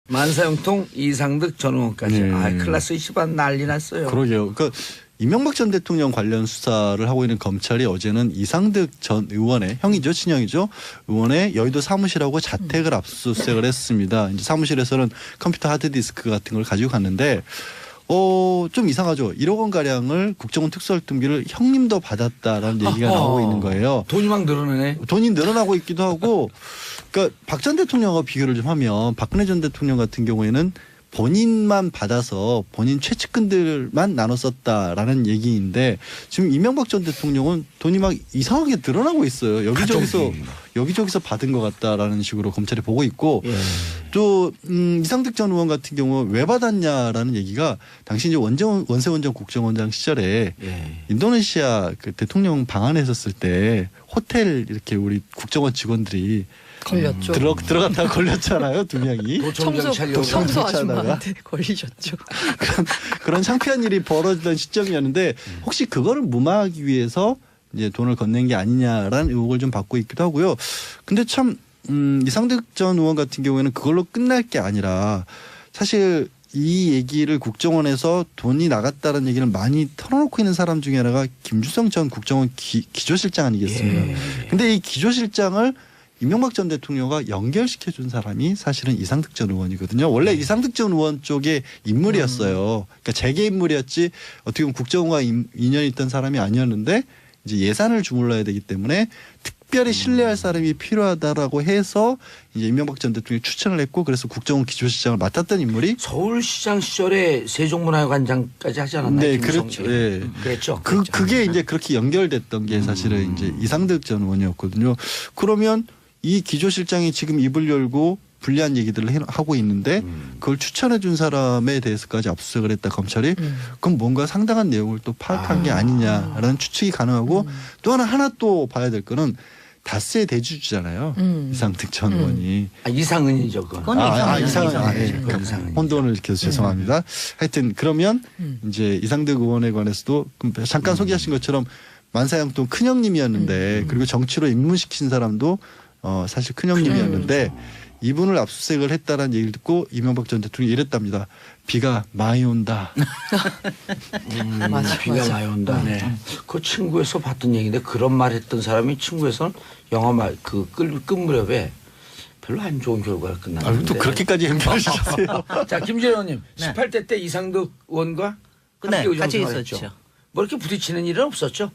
만사형통 이상득 전 의원까지. 네. 아, 클라스 시반 난리 났어요. 그러게요. 그러니까 이명박 전 대통령 관련 수사를 하고 있는 검찰이 어제는 이상득 전 의원의 형이죠, 친형이죠, 의원의 여의도 사무실하고 자택을 압수수색을 했습니다. 이제 사무실에서는 컴퓨터 하드디스크 같은 걸 가지고 갔는데 좀 이상하죠. 1억 원 가량을 국정원 특수활동비를 형님도 받았다라는 얘기가 나오고 있는 거예요. 돈이 막 늘어나네. 돈이 늘어나고 있기도 하고, 그러니까 박 전 대통령과 비교를 좀 하면 박근혜 전 대통령 같은 경우에는 본인만 받아서 본인 최측근들만 나눠 썼다라는 얘기인데 지금 이명박 전 대통령은 돈이 막 이상하게 늘어나고 있어요. 여기저기서 받은 것 같다라는 식으로 검찰이 보고 있고, 예. 또 이상득 전 의원 같은 경우 왜 받았냐라는 얘기가 당시 이제 원세훈 전 국정원장 시절에 예. 인도네시아 그 대통령 방한에 있었을 때 호텔 이렇게 우리 국정원 직원들이 걸렸죠. 들어갔다가 걸렸잖아요, 두 명이. 도청경찰 청소 아줌마한테 걸리셨죠. 그런 창피한 일이 벌어지던 시점이었는데 혹시 그거를 무마하기 위해서 이제 돈을 건넨 게 아니냐라는 의혹을 좀 받고 있기도 하고요. 근데 참 이상득 전 의원 같은 경우에는 그걸로 끝날 게 아니라 사실 이 얘기를 국정원에서 돈이 나갔다는 얘기를 많이 털어놓고 있는 사람 중에 하나가 김주성 전 국정원 기조실장 아니겠습니까? 예. 근데 이 기조실장을 이명박 전 대통령과 연결시켜 준 사람이 사실은 이상득 전 의원이거든요. 원래 이상득 전 의원 쪽의 인물이었어요. 그러니까 재계 인물이었지 어떻게 보면 국정원과 인연이 있던 사람이 아니었는데 이제 예산을 주물러야 되기 때문에 특별히 신뢰할 사람이 필요하다라고 해서 이제 이명박 전 대통령이 추천을 했고 그래서 국정원 기조실장을 맡았던 인물이 서울시장 시절에 세종문화회관장까지 하지 않았나요? 네, 김성태? 그렇죠. 예. 그랬죠. 그게 이제 그렇게 연결됐던 게 사실은 이제 이상득 전 의원이었거든요. 그러면 이 기조실장이 지금 입을 열고 불리한 얘기들을 하고 있는데 그걸 추천해 준 사람에 대해서까지 압수수색을 했다 검찰이 그럼 뭔가 상당한 내용을 또 파악한 게 아니냐라는 추측이 가능하고 또 하나 또 봐야 될 거는 다스의 대주주잖아요. 이상득 전 의원이. 아, 이상은이죠. 그건. 이상은. 그건 이상은. 혼돈을 일으켜서 죄송합니다. 하여튼 그러면 이제 이상득 의원에 관해서도 잠깐 소개하신 것처럼 만사형통 큰형님이었는데 그리고 정치로 입문시킨 사람도 사실 큰형님이었는데 이분을 압수수색을 했다라는 얘기를 듣고 이명박 전 대통령이 이랬답니다. 비가 많이 온다. 맞아, 비가 맞아. 많이 온다. 네. 그 친구에서 봤던 얘기인데 그런 말 했던 사람이 친구에서는 영화 말 그 끝무렵에 별로 안 좋은 결과를 끝났는데. 또 그렇게까지 연결하셨어요. 자, 김재현 의원님. 네. 18대 때 이상득 의원과 네, 함께 같이 의정생활 있었죠. 했죠. 뭐 이렇게 부딪히는 일은 없었죠?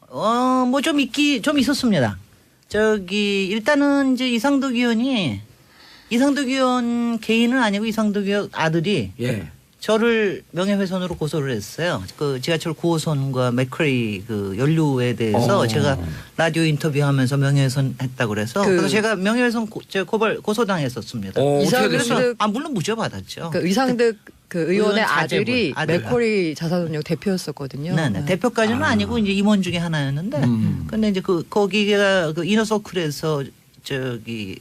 뭐 좀 있었습니다. 일단은 이제 이상득 의원 개인은 아니고 이상득 의원 아들이 예. 저를 명예훼손으로 고소를 했어요. 그 지하철 9호선과 맥커리 그 연루에 대해서 제가 라디오 인터뷰하면서 명예훼손했다고 그래서 그래서 제가 명예훼손 고소당했었습니다. 어떻게 됐어요? 이상득 물론 무죄받았죠. 그 이상득 그 의원의 의원 자제분, 아들이 아들. 맥쿼리 자산운용 대표였었거든요. 네네. 대표까지는 아니고 이제 임원 중에 하나였는데 근데 이제 거기가 그 이너서클에서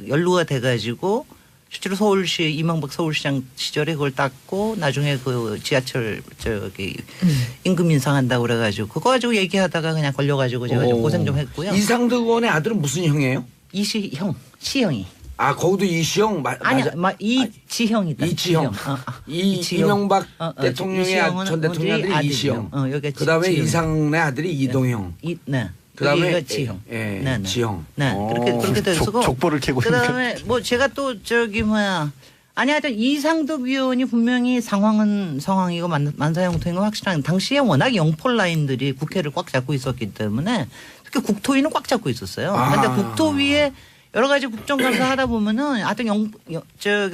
연루가 돼가지고 실제로 서울시 이명박 서울시장 시절에 그걸 땄고 나중에 그 지하철 임금 인상한다고 그래가지고 그거 가지고 얘기하다가 그냥 걸려가지고 제가 좀 고생 좀 했고요. 이상득 의원의 아들은 무슨 형이에요? 시형이. 아, 거기도 이시영 아니야, 이지형이다. 이지형. 이명박 대통령의 전 대통령 아들이 이시영. 그다음에 이상의 아들이 이동형. 네. 그다음에 지형. 네, 지형. 네. 그렇게 돼서 족보를 캐고 그다음에 뭐 제가 또 하여튼 이상득 의원이 분명히 상황이고 만사형통인 건 확실한 당시에 워낙 영폴 라인들이 국회를 꽉 잡고 있었기 때문에 특히 국토위는 꽉 잡고 있었어요. 그런데 국토위에 여러 가지 국정감사 하다 보면은 하여튼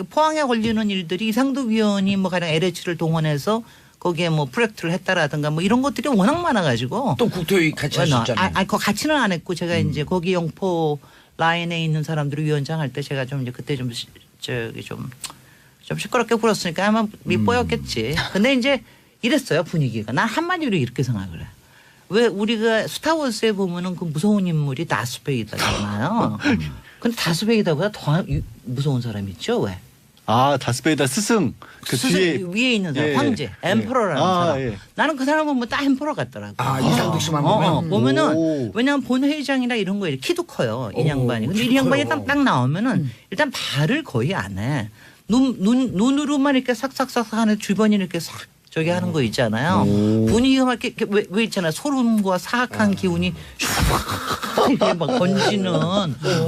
포항에 걸리는 일들이 이상득 의원이 뭐 가령 LH를 동원해서 거기에 뭐 프로젝트를 했다라든가 뭐 이런 것들이 워낙 많아가지고 또 국토위 같이 하셨잖아요. 그거 같이는 안 했고 제가 이제 거기 영포 라인에 있는 사람들을 위원장 할 때 제가 좀 이제 그때 좀 시끄럽게 굴었으니까 아마 밑보였겠지. 근데 이제 이랬어요 분위기가. 난 한마디로 이렇게 생각을 해. 왜 우리가 스타워즈에 보면은 그 무서운 인물이 다스베이더잖아요. 근데 다스베이더보다 더 무서운 사람이 있죠 왜? 다스베이더 스승. 위에 있는 사람, 황제, 엠퍼러라는 사람. 예. 나는 그 사람은 뭐 딱 엠퍼러 같더라고. 이상득 씨만 보면. 보면은 왜냐면 본회의장이나 이런 거 키도 커요. 이 양반이. 근데 이 양반이 딱 나오면은 일단 말을 거의 안 해. 눈으로만 이렇게 싹싹싹 하는 주변이 이렇게 싹 저기 하는 거 있잖아요. 분위기가 막 이렇게 왜 있잖아요. 소름과 사악한 기운이 이렇게 막 번지는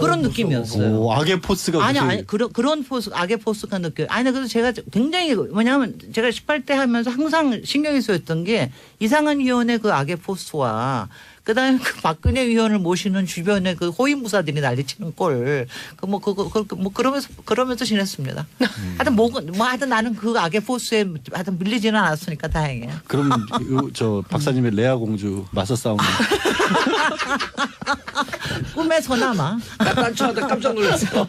그런 느낌이었어요. 오, 악의 포스가 아니 무슨- 아니 그런 포스 악의 포스가 느껴요. 아니 그래서 제가 굉장히 뭐냐면 제가 18대 하면서 항상 신경이 쓰였던 게 이상한 위원의 그 악의 포스와 그다음에 그 박근혜 위원을 모시는 주변의 그 호위무사들이 난리치는 꼴, 그러면서 지냈습니다. 하여튼 하여튼 나는 그 악의 포스에 하여튼 밀리지는 않았으니까 다행이에요. 그럼 저 박사님의 레아 공주 맞서 싸우는 꿈에서나마. 난 처음에 깜짝 놀랐어.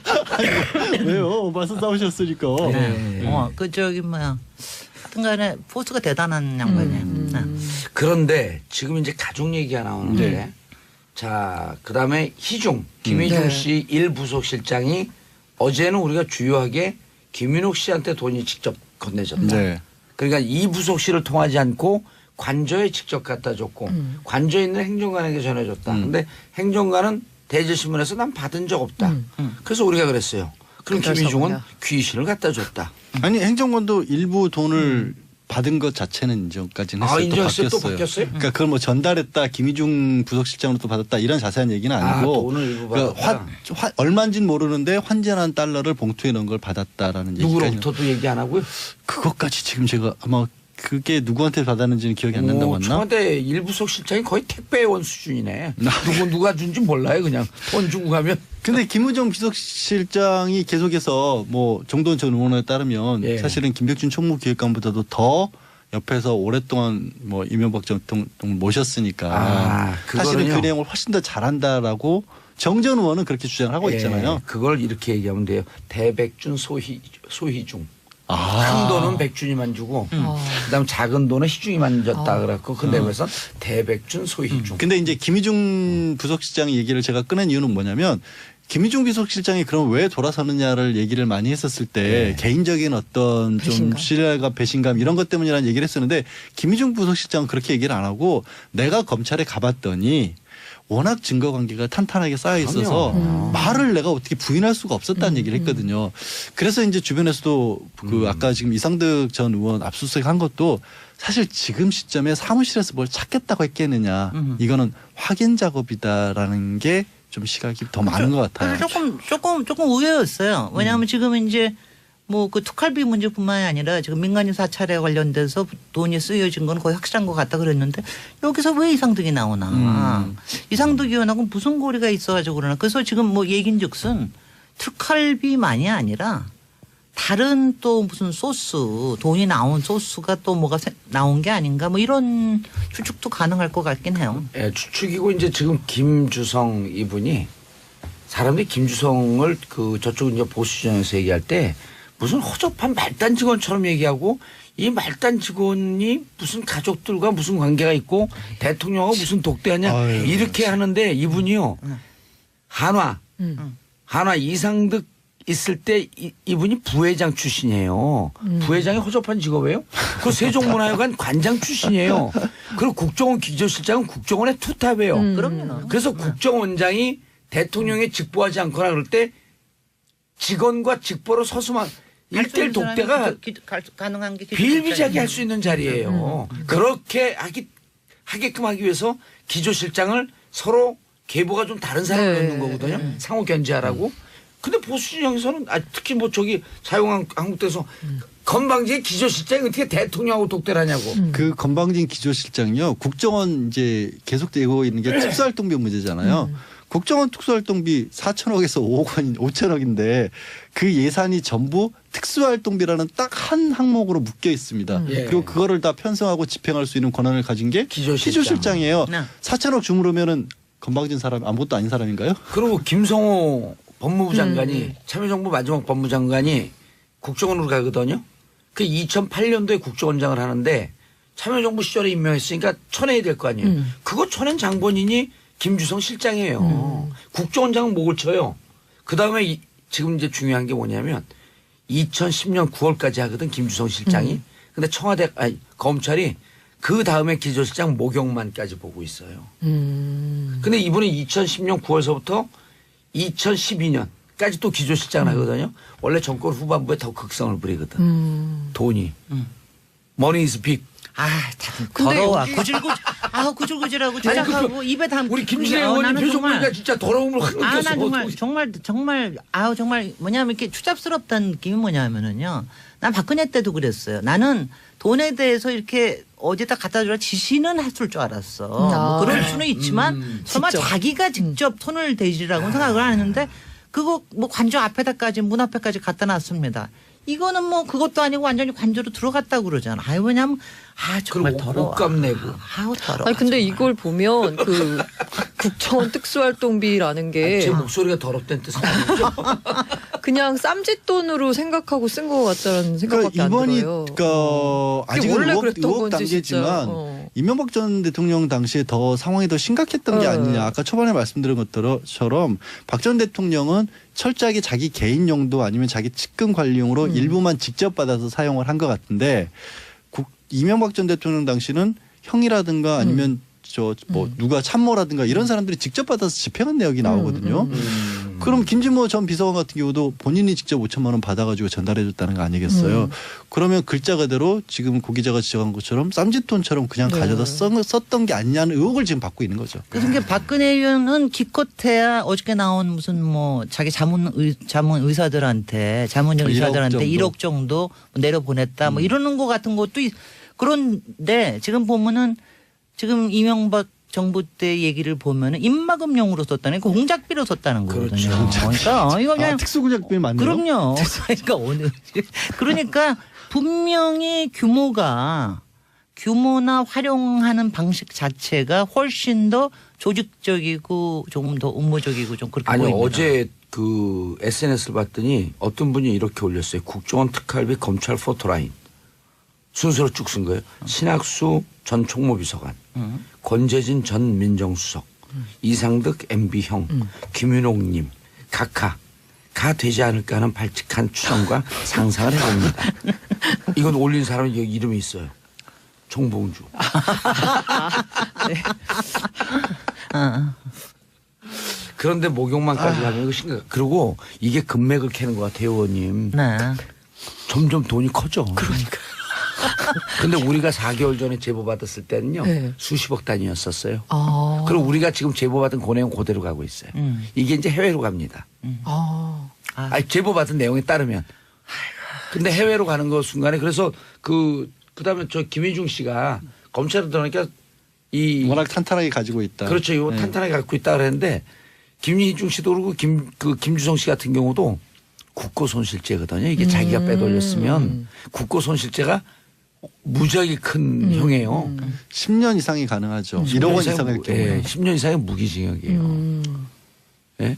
왜요? 맞서 싸우셨으니까. 그 저기 뭐야. 하여튼간에 포스가 대단한 양반이에요. 네. 그런데 지금 이제 가족 얘기가 나오는데 네. 자 그다음에 희중 김희중 네. 씨 1부속실장이 어제는 우리가 주요하게 김윤옥 씨한테 돈이 직접 건네졌다. 네. 그러니까 이 부속실을 통하지 않고 관저에 직접 갖다 줬고 관저에 있는 행정관에게 전해줬다. 근데 행정관은 대질신문에서 난 받은 적 없다. 그래서 우리가 그랬어요. 그럼 그럴 김희중은 서군요. 귀신을 갖다 줬다. 아니 행정관도 일부 돈을 받은 것 자체는 인정까지는 했어요. 인정했어요? 또 바뀌었어요. 바뀌었어요? 그러니까 그걸 뭐 전달했다, 김희중 부속실장으로 또 받았다 이런 자세한 얘기는 아니고 돈을 일부 그러니까 받았다. 얼마인지는 모르는데 환전한 달러를 봉투에 넣은 걸 받았다라는 얘기가 누구로부터도 얘기 안 하고요. 그것까지 지금 제가 아마 그게 누구한테 받았는지는 기억이 안 난다고 했나? 청와대 일부속 실장이 거의 택배원 수준이네. 누가 준지 몰라요. 그냥 돈 주고 가면. 근데 김우정 비서실장이 계속해서 뭐 정도원 전 의원에 따르면 예. 사실은 김백준 총무기획관보다도 더 옆에서 오랫동안 뭐 이명박 전 대통령을 모셨으니까 사실은 그거는요. 그 내용을 훨씬 더 잘한다라고 정 전 의원은 그렇게 주장을 하고 있잖아요. 그걸 이렇게 얘기하면 돼요. 대백준 소희중. 아. 큰 돈은 백준이만 주고 그다음 작은 돈은 희중이만 줬다 그래갖고 그 내용에서 대백준 소희중. 근데 이제 김희중 부속실장 얘기를 제가 꺼낸 이유는 뭐냐면 김희중 비서실장이 그럼 왜 돌아서느냐를 얘기를 많이 했었을 때 개인적인 어떤 좀 배신감. 신뢰가 배신감 이런 것 때문이라는 얘기를 했었는데 김희중 부서실장은 그렇게 얘기를 안 하고 내가 검찰에 가봤더니 워낙 증거 관계가 탄탄하게 쌓여 있어서 말을 내가 어떻게 부인할 수가 없었다는 얘기를 했거든요. 그래서 이제 주변에서도 그 아까 지금 이상득 전 의원 압수수색 한 것도 사실 지금 시점에 사무실에서 뭘 찾겠다고 했겠느냐. 이거는 확인 작업이다라는 게 좀 시각이 더 많은 것 같아요. 조금 의외였어요. 왜냐하면 지금 이제 뭐 그 특활비 문제뿐만이 아니라 지금 민간인 사찰에 관련돼서 돈이 쓰여진 건 거의 확실한 것 같다 그랬는데 여기서 왜 이상득이 나오나. 이상득 의원하고 무슨 고리가 있어가지고 그러나. 그래서 지금 뭐 얘긴즉슨 특활비만이 아니라 다른 또 무슨 소스 돈이 나온 소스가 또 뭐가 나온 게 아닌가 뭐 이런 추측도 가능할 것 같긴 해요. 예, 추측이고 이제 지금 김주성 이분이 사람들이 김주성을 그 저쪽 이제 보수진영에서 얘기할 때 무슨 허접한 말단 직원처럼 얘기하고 이 말단 직원이 무슨 가족들과 무슨 관계가 있고 대통령하고 무슨 독대하냐 아유, 이렇게 하는데 이분이요 한화 이상득 있을 때 이분이 부회장 출신이에요. 부회장이 허접한 직업이에요? 그 세종문화회관 관장 출신이에요. 그리고 국정원 기조실장은 국정원의 투탑이에요. 그럼요. 그래서 국정원장이 대통령에 직보하지 않거나 그럴 때 직원과 직보로 서수만 일대일 독대가 가능한 게 비일비재하게 할 수 있는 자리예요. 그렇게 하게끔 하기 위해서 기조실장을 서로 계보가 좀 다른 사람을 네. 넣는 거거든요. 상호 견제하라고. 근데 보수진영에서는 특히 뭐 저기 자유한국당에서 건방지게 기조실장이 어떻게 대통령하고 독대를 하냐고. 그 건방진 기조실장이요. 국정원 이제 계속되고 있는 게 특수활동비 문제잖아요. 국정원 특수활동비 4천억에서 5천억인데 그 예산이 전부 특수활동비라는 딱 한 항목으로 묶여 있습니다. 예. 그리고 그거를 다 편성하고 집행할 수 있는 권한을 가진 게 기조실장. 기조실장이에요. 네. 4천억 주무르면은 건방진 사람 아무것도 아닌 사람인가요? 그리고 김성호 법무부 장관이 참여정부 마지막 법무장관이 국정원으로 가거든요. 그 2008년도에 국정원장을 하는데 참여정부 시절에 임명했으니까 쳐내야 될 거 아니에요. 그거 쳐낸 장본인이 김주성 실장이에요. 국정원장은 목을 쳐요. 그다음에 지금 이제 중요한 게 뭐냐면 2010년 9월까지 하거든 김주성 실장이. 근데 검찰이 그 다음에 기조실장 모경만까지 보고 있어요. 근데 이분은 2010년 9월서부터 2012년 까지 또 기조실장을 하거든요. 원래 정권 후반부에 더 극성을 부리거든. 돈이. Money is big. 다들 근데 더러워. 여기- 구질구질하고 주작하고 입에 담. 우리 김진애 의원님 표정 보니까 진짜 더러움을 확 느꼈어. 난 정말 뭐냐면 이렇게 추잡스럽다는 느낌이 뭐냐면은요. 난 박근혜 때도 그랬어요. 나는 돈에 대해서 이렇게 어디다 갖다 주라 지시는 했을 줄 알았어. 뭐 그럴 수는 있지만 설마 직접. 자기가 직접 손을 대지라고 생각을 안 했는데 그거 뭐 관저 앞에다까지 문 앞에까지 갖다 놨습니다. 이거는 뭐 그것도 아니고 완전히 관저로 들어갔다고 그러잖아. 왜냐면 정말 그리고 더러워. 옷값 내고. 더러워. 아니 근데 정말. 이걸 보면 그 국정원 특수활동비라는 게 제 목소리가 더럽다는 뜻은 아니죠. 그냥 쌈짓돈으로 생각하고 쓴 것 같다는 생각밖에 그러니까 안 이번이 들어요. 아직은 원래 의혹 그랬던 건지 단계지만 진짜. 이명박 전 대통령 당시에 더 상황이 더 심각했던 게 아니냐. 아까 초반에 말씀드린 것처럼 박 전 대통령은 철저하게 자기 개인 용도 아니면 자기 측근 관리용으로 일부만 직접 받아서 사용을 한 것 같은데 이명박 전 대통령 당시는 형이라든가 아니면 누가 참모라든가 이런 사람들이 직접 받아서 집행한 내역이 나오거든요. 그럼 김진모 전 비서관 같은 경우도 본인이 직접 5천만 원 받아가지고 전달해줬다는 거 아니겠어요? 그러면 글자 그대로 지금 고 기자가 지적한 것처럼 쌈짓돈처럼 그냥 네. 가져다 썼던 게 아니냐는 의혹을 지금 받고 있는 거죠. 그래서 이게 박근혜 의원은 기껏해야 어저께 나온 무슨 뭐 자기 자문 의사들한테 자문역 1억 의사들한테 정도. 1억 정도 내려보냈다 뭐 이러는 거 같은 것도 그런데 지금 보면은 지금 이명박 정부 때 얘기를 보면은 입막음용으로 썼다는 그 공작비로 썼다는 거거든요. 그렇죠. 그러니까 이거 그냥 특수구작비 맞네요. 그럼요. 그러니까 분명히 규모나 활용하는 방식 자체가 훨씬 더 조직적이고 조금 더 음모적이고 좀 그렇게 아니 보입니다. 어제 그 SNS를 봤더니 어떤 분이 이렇게 올렸어요. 국정원 특활비 검찰 포토라인. 순서로 쭉 쓴 거예요. 신학수 전 총무비서관, 권재진 전 민정수석, 이상득 MB형, 김윤옥님 각하 가 되지 않을까 하는 발칙한 추정과 상상을 해봅니다. 이건 올린 사람이 여기 이름이 있어요. 정봉주. 그런데 목욕만까지 하면 이거 심각. 그리고 이게 금맥을 캐는 것 같아요, 의원님. 네. 점점 돈이 커져. 그러니까. 근데 우리가 4개월 전에 제보 받았을 때는요. 네. 수십억 단위였었어요. 아. 그리고 우리가 지금 제보 받은 그 내용 그대로 가고 있어요. 이게 이제 해외로 갑니다. 아니, 제보 받은 내용에 따르면. 근데 해외로 가는 거 순간에 그래서 그다음에 저 김희중 씨가 검찰에 들어가니까 워낙 탄탄하게 가지고 있다. 그렇죠. 이거 네. 탄탄하게 갖고 있다 그랬는데 김희중 씨도 그러고 김주성 씨 같은 경우도 국고손실죄거든요. 이게 자기가 빼돌렸으면 국고손실죄가 무지하게 큰 형이에요. 10년 이상이 가능하죠. 1억 원 이상일 경우에. 10년 이상의 무기징역이에요. 예?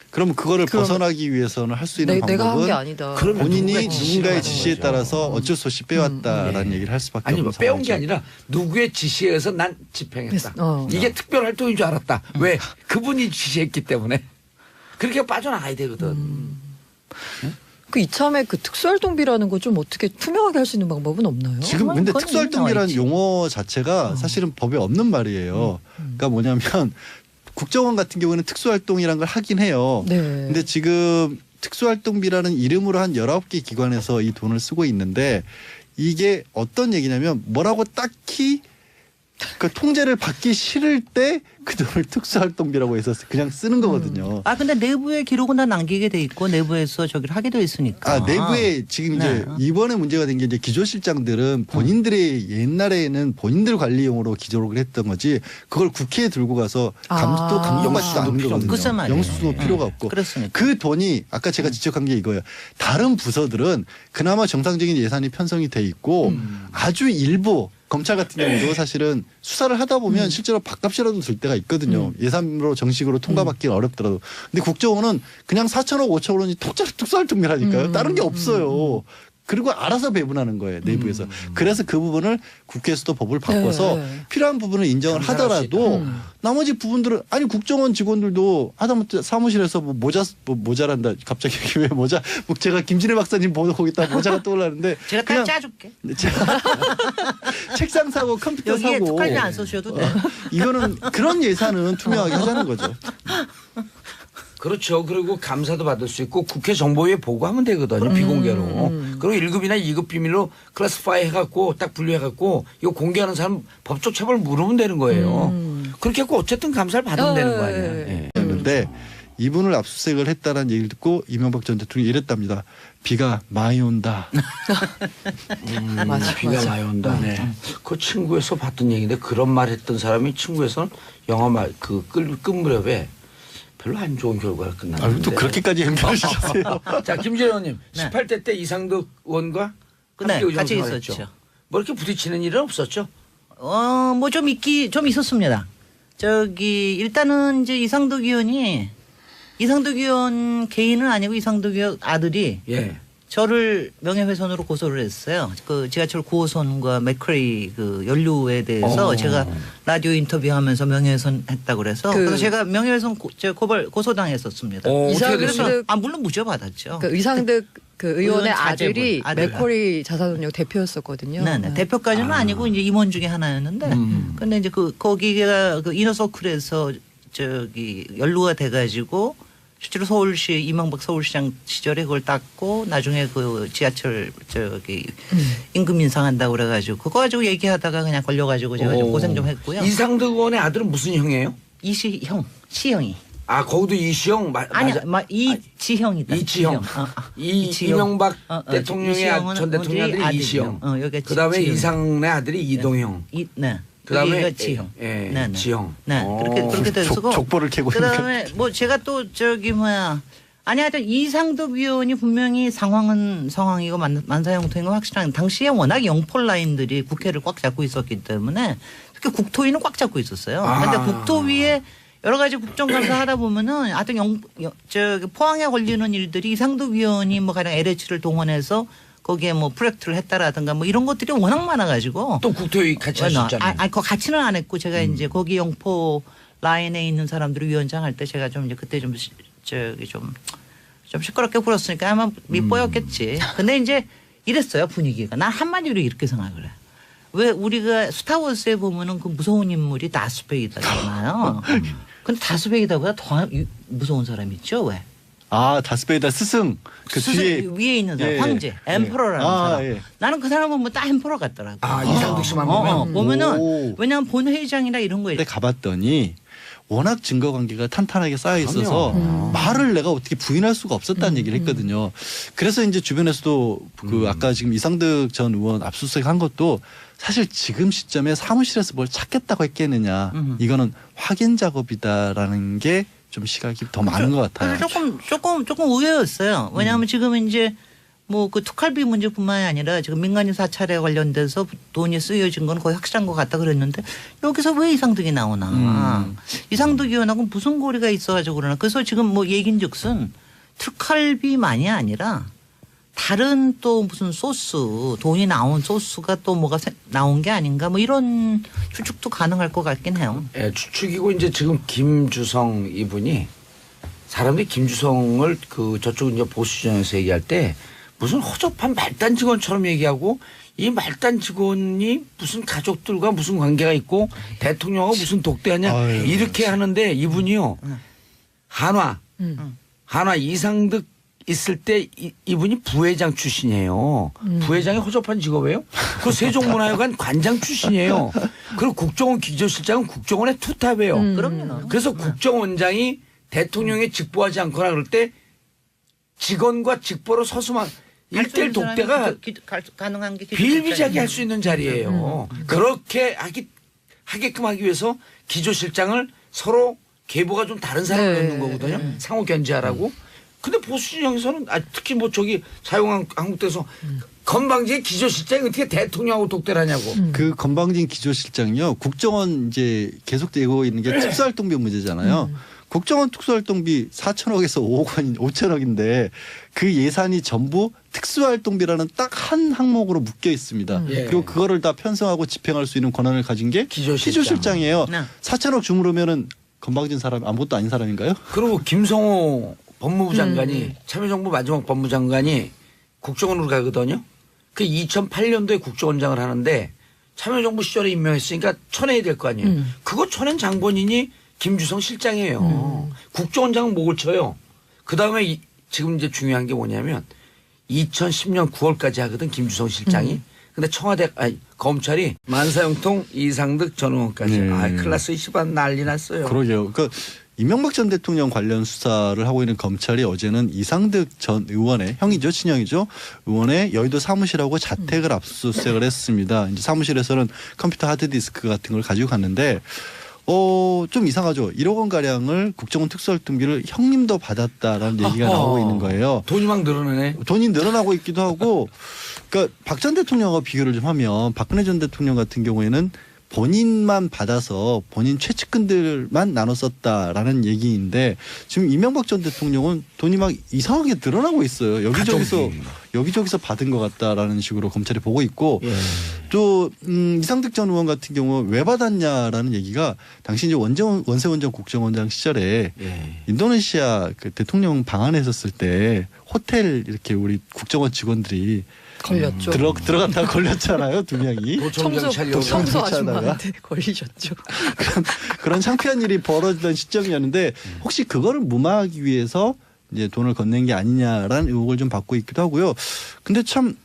그럼 그거를 벗어나기 위해서는 할 수 있는 내가 한 방법은 게 아니다. 그러면 본인이 누군가의 지시를 누군가의 하는 지시에 거죠. 따라서 어쩔 수 없이 빼왔다라는 얘기를 할 수밖에 아니 없는 뭐 빼온 게 상황이죠. 아니라 누구의 지시에 의해서 난 집행했다. 어. 이게 특별 활동인 줄 알았다. 왜? 그분이 지시했기 때문에. 그렇게 빠져나가야 되거든. 그 이참에 그 특수활동비라는 거 좀 어떻게 투명하게 할 수 있는 방법은 없나요? 지금 근데 그건 특수활동비라는 있지. 용어 자체가 사실은 법에 없는 말이에요. 그러니까 뭐냐면 국정원 같은 경우는 특수활동이라는 걸 하긴 해요. 네. 근데 지금 특수활동비라는 이름으로 한 19개 기관에서 이 돈을 쓰고 있는데 이게 어떤 얘기냐면 뭐라고 딱히 그 통제를 받기 싫을 때 그 돈을 특수활동비라고 해서 그냥 쓰는 거거든요. 근데 내부에 기록은 다 남기게 돼 있고 내부에서 저기를 하게 돼 있으니까. 내부에 지금 이제 네. 이번에 문제가 된 게 이제 기조실장들은 본인들의 옛날에는 본인들 관리용으로 기록을 했던 거지 그걸 국회에 들고 가서 감독받지도 않는 영수증도 거거든요. 글쎄 말이에요. 영수증도 필요가 없고. 그렇습니까? 그 돈이 아까 제가 지적한 게 이거예요. 다른 부서들은 그나마 정상적인 예산이 편성이 돼 있고 아주 일부 검찰 같은 경우도 사실은 수사를 하다 보면 실제로 밥값이라도 들 때가 있거든요. 예산으로 정식으로 통과받기는 어렵더라도. 근데 국정원은 그냥 4천억 5천억 원이 특수활동비라니까요. 다른 게 없어요. 그리고 알아서 배분하는 거예요. 내부에서. 그래서 그 부분을 국회에서도 법을 바꿔서 네. 필요한 부분을 인정을 하더라도 나머지 부분들은 아니 국정원 직원들도 하다못해 사무실에서 뭐 모자란다. 갑자기 왜 모자 제가 김진애 박사님 보고 거기다 모자가 떠올랐는데 제가 딱 짜줄게. 책상 사고 컴퓨터 여기에 사고 특활비 안 쓰셔도 돼. 이거는 그런 예산은 투명하게 하자는 거죠. 그렇죠. 그리고 감사도 받을 수 있고 국회 정보위에 보고하면 되거든요. 비공개로. 그리고 1급이나 2급 비밀로 클래스파이 해갖고 딱 분류해갖고 이거 공개하는 사람 법적 처벌 물으면 되는 거예요. 그렇게 했고 어쨌든 감사를 받으면 되는 거 아니에요. 예. 였는데 이분을 압수수색을 했다는 얘기를 듣고 이명박 전 대통령이 이랬답니다. 비가 많이 온다. 맞아, 비가 맞아. 많이 온다. 네. 그 친구에서 봤던 얘기인데 그런 말 했던 사람이 친구에서는 영화 말 그 끝무렵에 별로 안 좋은 결과가 끝났는데. 또 그렇게까지 연결하셨어요. 자, 김재현 의원님. 네. 18대 때 이상득 의원과 네, 함께 같이 의정생활 있었죠. 했죠. 뭐 이렇게 부딪히는 일은 없었죠? 뭐 좀 있었습니다. 일단은 이제 이상득 의원 개인은 아니고 이상득 의원 아들이 예. 저를 명예훼손으로 고소를 했어요. 그 지하철 9호선과 맥커리 그 연루에 대해서 제가 라디오 인터뷰하면서 명예훼손 했다고 그래서 그래서 제가 명예훼손 고소당했었습니다. 어떻게 이상득 됐어요? 물론 무죄받았죠. 그 의상득 그 의원의 의원 자제분, 아들이 아들. 맥쿼리 자산운용 대표였었거든요. 네. 대표까지는 아니고 이제 임원 중에 하나였는데 근데 이제 거기가 그 이너서클에서 연루가 돼가지고 실제로 서울시 이명박 서울시장 시절에 그걸 땄고 나중에 그 지하철 임금 인상한다고 그래가지고 그거 가지고 얘기하다가 그냥 걸려가지고 제가 좀 고생 좀 했고요. 이상득 의원의 아들은 무슨 형이에요? 시형이. 아, 거기도 이시형 아니야, 이지형이다. 이지형. 이명박 대통령의 이시형은 전 대통령 아들이 아들이요. 이시형. 여기가 그다음에 지형. 이상의 아들이 이동형. 네. 그다음에 여기가 지형. 예, 지형. 네, 그렇게 됐고. 족보를 캐고 그다음에 뭐 제가 또 하여튼 이상득 의원이 분명히 상황이고 만사형통인 건 확실한 당시에 워낙 영폴 라인들이 국회를 꽉 잡고 있었기 때문에 특히 국토위는 꽉 잡고 있었어요. 그런데 국토위에 여러 가지 국정감사 하다 보면은 하여튼 포항에 걸리는 일들이 이상득 의원이 뭐 가령 LH를 동원해서 거기에 뭐 프로젝트를 했다라든가 뭐 이런 것들이 워낙 많아가지고 또 국토위 같이 하셨잖아요. 그거 같이는 안 했고 제가 이제 거기 영포 라인에 있는 사람들 위원장 할 때 제가 좀 이제 그때 좀 시끄럽게 굴었으니까 아마 밑보였겠지. 근데 이제 이랬어요 분위기가. 난 한마디로 이렇게 생각을 해. 왜 우리가 스타워즈에 보면은 그 무서운 인물이 다스베이더잖아요. 근데 다스베이더보다 더 무서운 사람 있죠 왜? 아, 다스베이더 스승. 그 뒤에 위에 있는 사람, 황제, 엠퍼러라는 사람. 예. 나는 그 사람 보면 딱 엠퍼러 같더라고. 이상득 씨만 보면. 보면은 왜냐면 본회의장이나 이런 거에 근데 가봤더니 워낙 증거 관계가 탄탄하게 쌓여 있어서 말을 내가 어떻게 부인할 수가 없었다는 얘기를 했거든요. 그래서 이제 주변에서도 그 아까 지금 이상득 전 의원 압수수색 한 것도 사실 지금 시점에 사무실에서 뭘 찾겠다고 했겠느냐. 이거는 확인 작업이다라는 게 좀 시각이 더 많은 것 같아요. 조금 의외였어요. 왜냐하면 지금 이제 뭐 그 특활비 문제뿐만이 아니라 지금 민간인 사찰에 관련돼서 돈이 쓰여진 건 거의 확실한 것 같다 그랬는데 여기서 왜 이상득이 나오나. 이상득 의원하고 무슨 고리가 있어가지고 그러나. 그래서 지금 뭐 얘긴즉슨 특활비만이 아니라 다른 또 무슨 소스 돈이 나온 소스가 또 뭐가 나온 게 아닌가 뭐 이런 추측도 가능할 것 같긴 해요. 예, 추측이고 이제 지금 김주성 이분이 사람들이 김주성을 그 저쪽 이제 보수진영에서 얘기할 때 무슨 허접한 말단 직원처럼 얘기하고 이 말단 직원이 무슨 가족들과 무슨 관계가 있고 대통령하고 무슨 독대하냐 아유, 이렇게 하는데 이분이요 한화 이상득 있을 때 이분이 부회장 출신이에요. 부회장이 허접한 직업이에요. 그 세종문화회관 관장 출신이에요. 그리고 국정원 기조실장은 국정원의 투탑이에요. 그럼요. 그래서 국정원장이 대통령에 직보하지 않거나 그럴 때 직원과 직보로 서수만 일대일 독대가 가능한 게 비일비재하게 할 수 있는 자리예요. 그렇게 하게끔 하기 위해서 기조실장을 서로 계보가 좀 다른 사람을 네. 넣는 거거든요. 상호 견제하라고. 근데 보수진영에서는 특히 뭐 저기 자유한국당에서 건방지게 기조실장이 어떻게 대통령하고 독대를 하냐고. 그 건방진 기조실장이요. 국정원 이제 계속되고 있는 게 특수활동비 문제잖아요. 국정원 특수활동비 4천억에서 5천억인데 그 예산이 전부 특수활동비라는 딱 한 항목으로 묶여 있습니다. 예. 그리고 그거를 다 편성하고 집행할 수 있는 권한을 가진 게 기조실장이에요. 네. 4천억 주무르면은 건방진 사람 아무것도 아닌 사람인가요? 그리고 김성호 법무부 장관이 참여정부 마지막 법무장관이 국정원으로 가거든요. 그 2008년도에 국정원장을 하는데 참여정부 시절에 임명했으니까 쳐내야 될 거 아니에요. 그거 쳐낸 장본인이 김주성 실장이에요. 국정원장은 목을 쳐요. 그 다음에 지금 이제 중요한 게 뭐냐면 2010년 9월까지 하거든 김주성 실장이. 근데 검찰이 만사형통 이상득 전 의원까지. 네. 큰일 났어요. 시반 난리 났어요. 그러게요. 그러니까 이명박 전 대통령 관련 수사를 하고 있는 검찰이 어제는 이상득 전 의원의 형이죠, 친형이죠, 의원의 여의도 사무실하고 자택을 압수수색을 했습니다. 이제 사무실에서는 컴퓨터 하드디스크 같은 걸 가지고 갔는데 좀 이상하죠. 1억 원 가량을 국정원 특수활동비를 형님도 받았다라는 얘기가 나오고 있는 거예요. 돈이 막 늘어나네. 돈이 늘어나고 있기도 하고, 그러니까 박 전 대통령과 비교를 좀 하면 박근혜 전 대통령 같은 경우에는 본인만 받아서 본인 최측근들만 나눠 썼다라는 얘기인데 지금 이명박 전 대통령은 돈이 막 이상하게 늘어나고 있어요. 여기저기서 받은 것 같다라는 식으로 검찰이 보고 있고 예. 또 이상득 전 의원 같은 경우 왜 받았냐라는 얘기가 당시 이제 원세훈 국정원장 시절에 예. 인도네시아 그 대통령 방한에 있었을 때 호텔 이렇게 우리 국정원 직원들이 걸렸죠. 들어갔다가 걸렸잖아요, 두 명이. 청소 아줌마한테 걸리셨죠. 그런 창피한 일이 벌어지던 시점이었는데 혹시 그거를 무마하기 위해서 이제 돈을 건넨 게 아니냐라는 의혹을 좀 받고 있기도 하고요. 근데 참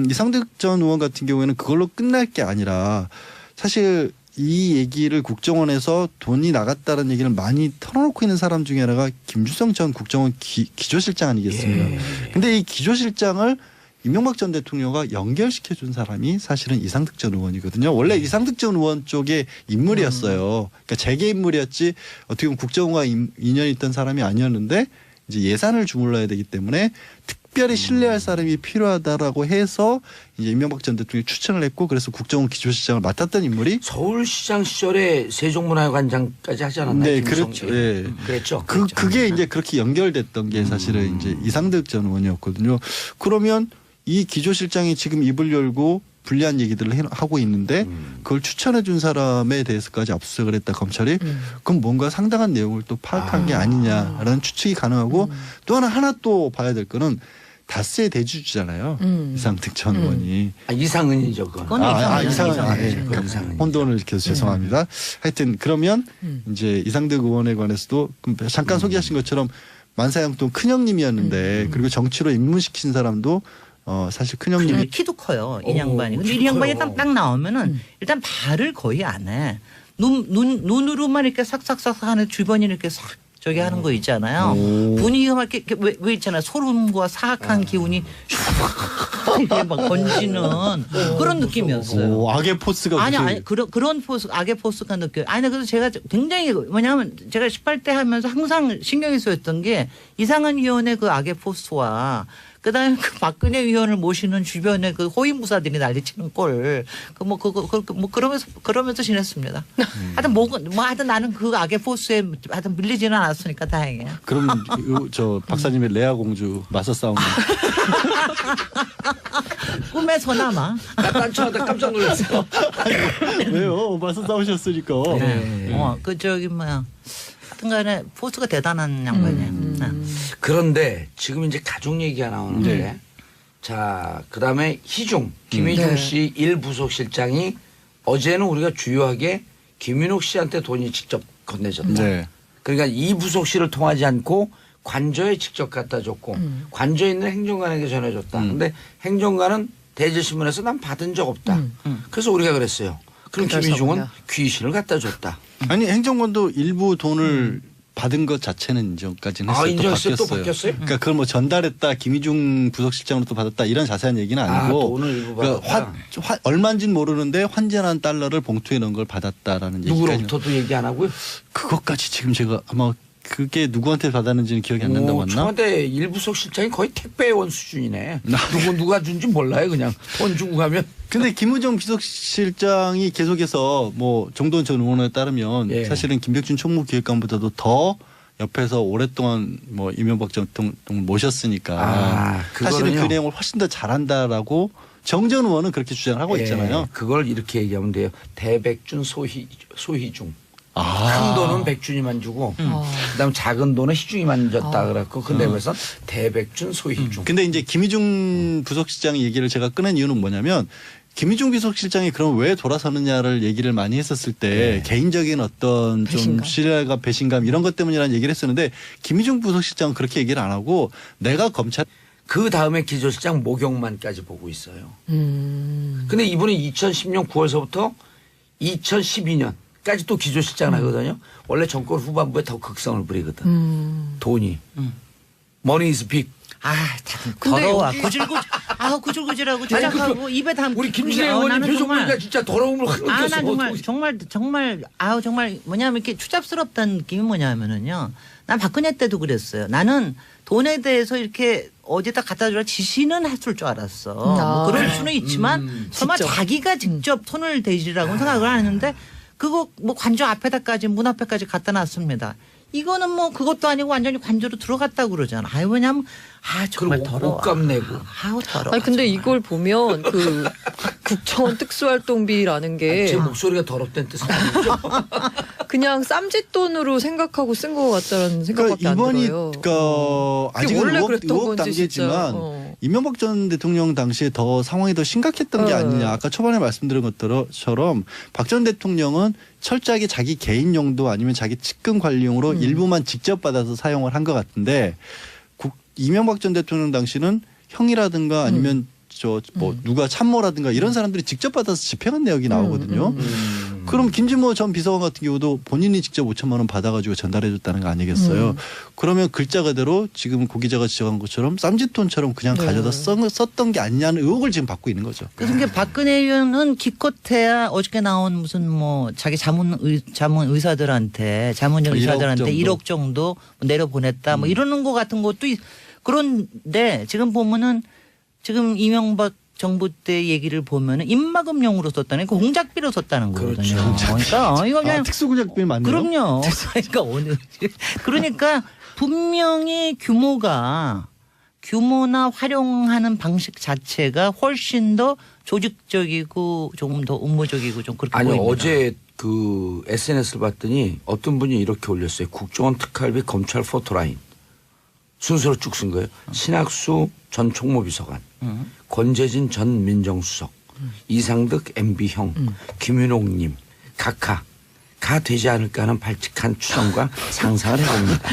이상득 전 의원 같은 경우에는 그걸로 끝날 게 아니라 사실 이 얘기를 국정원에서 돈이 나갔다는 얘기를 많이 털어놓고 있는 사람 중에 하나가 김주성 전 국정원 기조실장 아니겠습니까? 예. 근데 이 기조실장을 이명박 전 대통령과 연결시켜준 사람이 사실은 이상득 전 의원이거든요. 원래 이상득 전 의원 쪽의 인물이었어요. 그러니까 재계 인물이었지 어떻게 보면 국정원과 인연이 있던 사람이 아니었는데 이제 예산을 주물러야 되기 때문에 특별히 신뢰할 사람이 필요하다라고 해서 이제 이명박 전 대통령이 추천을 했고 그래서 국정원 기조실장을 맡았던 인물이 서울시장 시절에 세종문화회관장까지 하지 않았나요? 네, 김무성? 그렇죠. 네. 그랬죠. 그게 이제 그렇게 연결됐던 게 사실은 이제 이상득 전 의원이었거든요. 그러면 이 기조실장이 지금 입을 열고 불리한 얘기들을 하고 있는데 그걸 추천해 준 사람에 대해서까지 압수수색을 했다 검찰이 그럼 뭔가 상당한 내용을 또 파악한 게 아니냐라는 추측이 가능하고 또 하나 또 봐야 될 거는 다스의 대주주잖아요. 이상득 전 의원이. 이상은이죠. 그건. 이상은. 혼돈을 일으켜서 죄송합니다. 하여튼 그러면 이제 이상득 의원에 관해서도 잠깐 소개하신 것처럼 만사형통 큰형님이었는데 그리고 정치로 입문시킨 사람도 사실 큰형님이 키도 커요, 이 양반이. 근데 이 양반이 딱 나오면은 일단 말을 거의 안 해. 눈으로만 이렇게 싹싹싹 하는 주변이 이렇게 싹 저기 하는 거 있잖아요. 분위기가 막 이렇게 왜 있잖아요. 소름과 사악한 기운이 이렇게 막 번지는 그런 느낌이었어요. 악의 포스가 아니 그런 포스 악의 포스가 느껴요. 아니 그래서 제가 굉장히 뭐냐면 제가 18대 하면서 항상 신경이 쓰였던 게 이상한 위원의 그 악의 포스와 그다음에 그 박근혜 위원을 모시는 주변에 그 호위무사들이 난리치는 꼴, 그러면서 지냈습니다. 하여튼 나는 그 악의 포스에 하여튼 밀리지는 않았으니까 다행이에요. 그럼 저 박사님의 레아 공주 맞서 싸운 거. 꿈에서나마. 깜짝 놀랐어요. 왜요? 맞서 싸우셨으니까. 그 저기 뭐야. 하여튼간에 포스가 대단한 양반이에요. 그런데 지금 이제 가족 얘기가 나오는데 자 그다음에 김희중 씨 1부속실장이 어제는 우리가 주요하게 김윤옥 씨한테 돈이 직접 건네졌다. 네. 그러니까 2부속실을 통하지 않고 관저에 직접 갖다 줬고 관저에 있는 행정관에게 전해줬다. 근데 행정관은 대제신문에서 난 받은 적 없다. 그래서 우리가 그랬어요. 그럼 김희중은 귀신을 갖다 줬다. 아니 행정관도 일부 돈을 받은 것 자체는 인정까지는 했어요. 인정했어요? 또 또 바뀌었어요? 그러니까 그걸 뭐 전달했다, 김희중 부속실장으로 또 받았다 이런 자세한 얘기는 아니고 돈을 일부 받았다. 얼마인지는 모르는데 환전한 달러를 봉투에 넣은 걸 받았다라는 얘기까지. 누구로부터도 얘기 안 하고요? 그것까지 지금 제가 아마 그게 누구한테 받았는지는 기억이 안 난다고 했나? 청와대 1부속 실장이 거의 택배원 수준이네. 누가 준지 몰라요. 그냥 돈 주고 가면. 근데 김의정 비서실장이 계속해서 뭐 정도원 전 의원에 따르면 사실은 김백준 총무기획관보다도 더 옆에서 오랫동안 뭐 이명박 전 대통령을 모셨으니까 사실은 그 내용을 훨씬 더 잘한다라고 정전 의원은 그렇게 주장을 하고 있잖아요. 그걸 이렇게 얘기하면 돼요. 대백준 소희중. 큰 돈은 백준이만 주고 그다음 작은 돈은 희중이만 줬다 그랬고 근데 그래서 대백준 소희중. 근데 이제 김희중 부속실장 얘기를 제가 꺼낸 이유는 뭐냐면 김희중 비서실장이 그럼 왜 돌아서느냐를 얘기를 많이 했었을 때 개인적인 어떤 좀 배신감. 신뢰감, 배신감 이런 것 때문이라는 얘기를 했었는데 김희중 부속실장은 그렇게 얘기를 안 하고 내가 검찰 그 다음에 기조실장 목욕만까지 보고 있어요. 근데 이분이 2010년 9월서부터 2012년까지 또 기조실장을 하거든요. 원래 정권 후반부에 더 극성을 부리거든. 돈이. Money is big. 참 근데 더러워. 여기- 구질구질하고 주작하고 입에 담. 우리 김진애 의원님 표정 보니까 진짜 더러움을 확 느꼈어. 난 정말 뭐냐면 이렇게 추잡스럽다는 느낌이 뭐냐면은요. 난 박근혜 때도 그랬어요. 나는 돈에 대해서 이렇게 어디다 갖다 주라 지시는 했을 줄 알았어. 뭐 그럴 수는 있지만 설마 직접. 자기가 직접 손을 대지라고 생각을 안 했는데 그거 뭐 관저 앞에다까지 문 앞에까지 갖다 놨습니다. 이거는 뭐 그것도 아니고 완전히 관저로 들어갔다고 그러잖아. 아유 왜냐면 정말 그리고 더러워. 옷값 내고. 아우 더러워. 아니 근데 정말. 이걸 보면 그 국정원 특수활동비라는 게 제 목소리가 더럽다는 뜻은 아니죠. 그냥 쌈짓돈으로 생각하고 쓴 것 같다는 생각밖에 그러니까 이번이 안 들어요. 그러니까 아직은 원래 의혹 그랬던 건지 단계지만 진짜. 이명박 전 대통령 당시에 더 상황이 더 심각했던 게 아니냐. 아까 초반에 말씀드린 것처럼 박 전 대통령은 철저하게 자기 개인 용도 아니면 자기 측근 관리용으로 일부만 직접 받아서 사용을 한 것 같은데 이명박 전 대통령 당시는 형이라든가 아니면 뭐 누가 참모라든가 이런 사람들이 직접 받아서 집행한 내역이 나오거든요. 그럼 김진모 전 비서관 같은 경우도 본인이 직접 5천만 원 받아가지고 전달해줬다는 거 아니겠어요? 그러면 글자 그대로 지금 고 기자가 지적한 것처럼 쌈짓돈처럼 그냥 가져다 썼던 게 아니냐는 의혹을 지금 받고 있는 거죠. 그래서 이게 박근혜 의원은 기껏해야 어저께 나온 무슨 뭐 자기 자문 의사들한테 자문적 1억 의사들한테 정도. 1억 정도 내려 보냈다 뭐 이러는 거 같은 것도 그런데 지금 보면은 지금 이명박 정부 때 얘기를 보면은 입막음용으로 썼다는 그 공작비로 썼다는 거거든요. 그러니까 이거 그냥 특수공작비 맞네요. 그럼요. 그러니까 오늘 그러니까 분명히 규모나 활용하는 방식 자체가 훨씬 더 조직적이고 조금 더 음모적이고 좀 그렇게 아니 보입니다. 어제 그 SNS를 봤더니 어떤 분이 이렇게 올렸어요. 국정원 특활비 검찰 포토라인. 순서로 쭉 쓴 거예요. 신학수 전 총무비서관, 권재진 전 민정수석, 이상득 MB형, 김윤옥님 각하 가 되지 않을까 하는 발칙한 추정과 상상을 해봅니다.